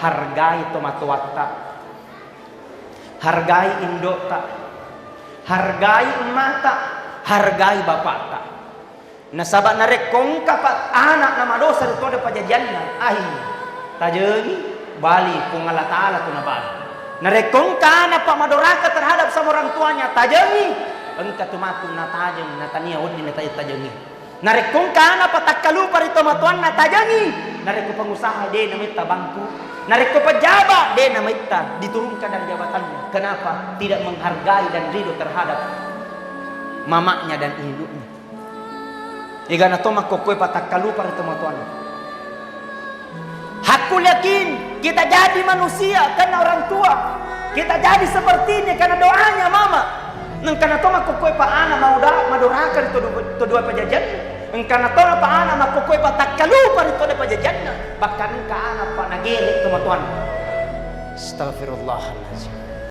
hargai tomatuat tak, hargai indok tak, hargai emak tak, hargai bapak tak. Nasabak narekong kapat anak nama dosa itu ada pajajanna tajeni bali kung Allah Ta'ala tu nabali. Narekong ka na pamadoraka terhadap sama orang tuanya tajeni engka tumatu na tajeng na tania udi na tajeni. Narekong ka na patakkalu parito matuan na tajeni. Nareko pengusaha de na mitta bangku. Nareko pejabat de na mitta diturunkan dari jabatannya. Kenapa? Tidak menghargai dan ridho terhadap mamaknya dan induknya. Iga na tomak kokoy patakkalu parito matuan. Hakul yakin kita jadi manusia karena orang tua. Kita jadi seperti ini karena doanya mama. Nang kana toma kokoy pa ana madurakan to dua pajajan. Nang kana toma pa ana makokoy pa takkalu parito de pajajan. Bahkan ka ana pa nagili to matuan. Astagfirullahalazim.